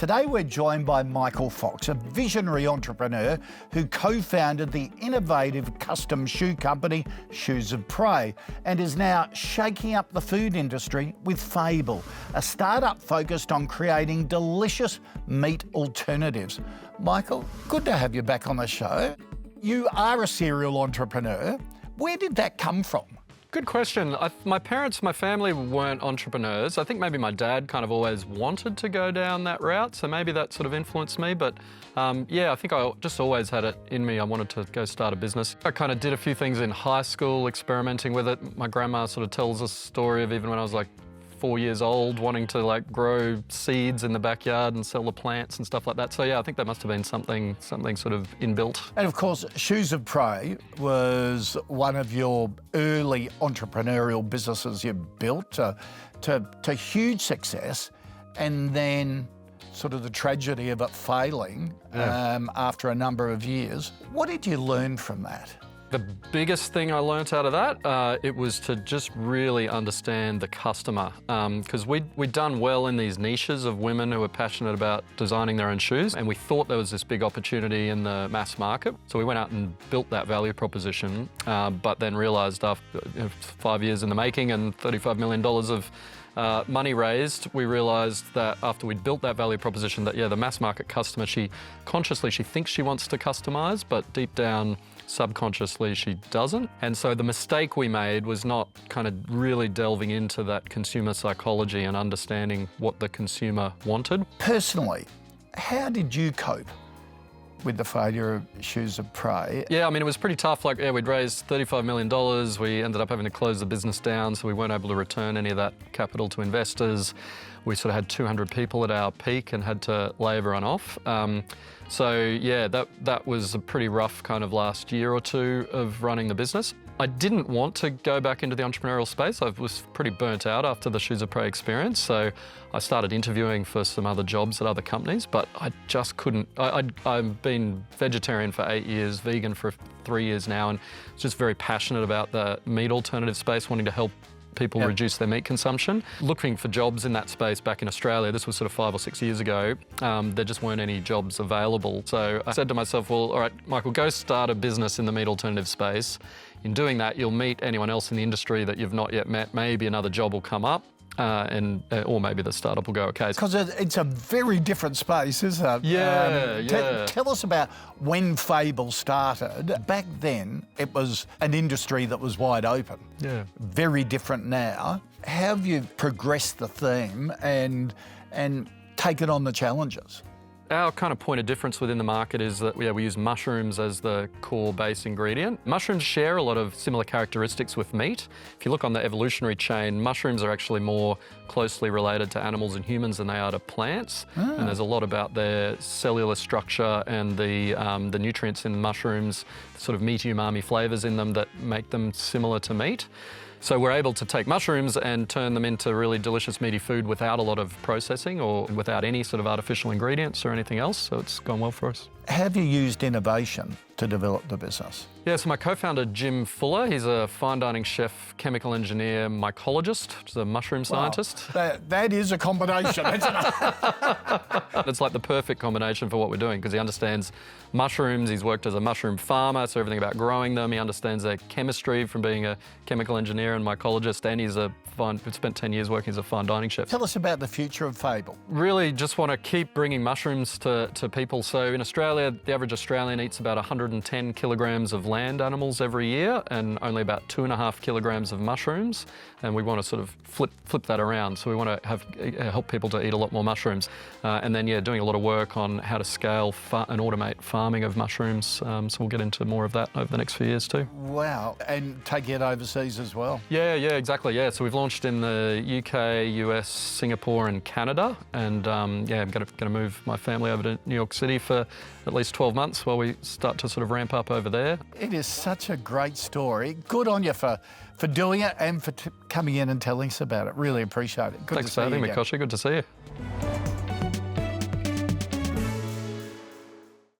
Today we're joined by Michael Fox, a visionary entrepreneur who co-founded the innovative custom shoe company Shoes of Prey and is now shaking up the food industry with Fable, a startup focused on creating delicious meat alternatives. Michael, good to have you back on the show. You are a serial entrepreneur. Where did that come from? Good question. My parents, my family weren't entrepreneurs. I think maybe my dad kind of always wanted to go down that route, so maybe that sort of influenced me. But yeah, I think I just always had it in me. I wanted to go start a business. I kind of did a few things in high school, experimenting with it. My grandma sort of tells a story of even when I was like 4 years old, wanting to like grow seeds in the backyard and sell the plants and stuff like that. So yeah, I think that must have been something sort of inbuilt. And of course, Shoes of Prey was one of your early entrepreneurial businesses you built to huge success, and then sort of the tragedy of it failing after a number of years. What did you learn from that? The biggest thing I learnt out of that, it was to just really understand the customer. Because we'd done well in these niches of women who were passionate about designing their own shoes, and we thought there was this big opportunity in the mass market. So we went out and built that value proposition, but then realised after 5 years in the making and $35 million of money raised, we realised that after we'd built that value proposition that, yeah, the mass market customer, she thinks she wants to customise, but deep down, subconsciously, she doesn't. And so the mistake we made was not kind of really delving into that consumer psychology and understanding what the consumer wanted. Personally, how did you cope with the failure of Shoes of Prey? Yeah, I mean, it was pretty tough. Like, yeah, we'd raised $35 million. We ended up having to close the business down, so we weren't able to return any of that capital to investors. We sort of had 200 people at our peak and had to lay everyone off. So yeah, that was a pretty rough kind of last year or two of running the business. I didn't want to go back into the entrepreneurial space. I was pretty burnt out after the Shoes of Prey experience, so I started interviewing for some other jobs at other companies, but I just couldn't. I've been vegetarian for 8 years, vegan for 3 years now, and just very passionate about the meat alternative space, wanting to help people reduce their meat consumption. Looking for jobs in that space back in Australia, this was sort of 5 or 6 years ago, there just weren't any jobs available. So I said to myself, well, all right, Michael, go start a business in the meat alternative space. In doing that, you'll meet anyone else in the industry that you've not yet met. Maybe another job will come up. Or maybe the startup will go okay. Because it's a very different space, isn't it? Yeah, Tell us about when Fable started. Back then, it was an industry that was wide open. Yeah. Very different now. How have you progressed the theme and taken on the challenges? Our kind of point of difference within the market is that we use mushrooms as the core base ingredient. Mushrooms share a lot of similar characteristics with meat. If you look on the evolutionary chain, mushrooms are actually more closely related to animals and humans than they are to plants. And there's a lot about their cellular structure and the nutrients in mushrooms, sort of meaty umami flavours in them that make them similar to meat. So we're able to take mushrooms and turn them into really delicious meaty food without a lot of processing or without any sort of artificial ingredients or anything else. So it's gone well for us. Have you used innovation to develop the business? Yeah, so my co-founder, Jim Fuller, he's a fine dining chef, chemical engineer, mycologist, which is a mushroom scientist. That is a combination, isn't it? It's like the perfect combination for what we're doing because he understands mushrooms, he's worked as a mushroom farmer, so everything about growing them, he understands their chemistry from being a chemical engineer and mycologist, and he's spent 10 years working as a fine dining chef. Tell us about the future of Fable. Really just want to keep bringing mushrooms to people. So in Australia, the average Australian eats about 110 kilograms of land animals every year and only about 2.5 kilograms of mushrooms. And we want to sort of flip that around. So we want to help people to eat a lot more mushrooms. And then, doing a lot of work on how to scale and automate farming of mushrooms. So we'll get into more of that over the next few years too. Wow, and take it overseas as well. Yeah, exactly. Yeah, so we've launched in the UK, US, Singapore and Canada. And I'm going to move my family over to New York City for at least 12 months while we start to sort of ramp up over there. It is such a great story. Good on you for doing it and for coming in and telling us about it. Really appreciate it. Thanks for having me, Kochie. Good to see you.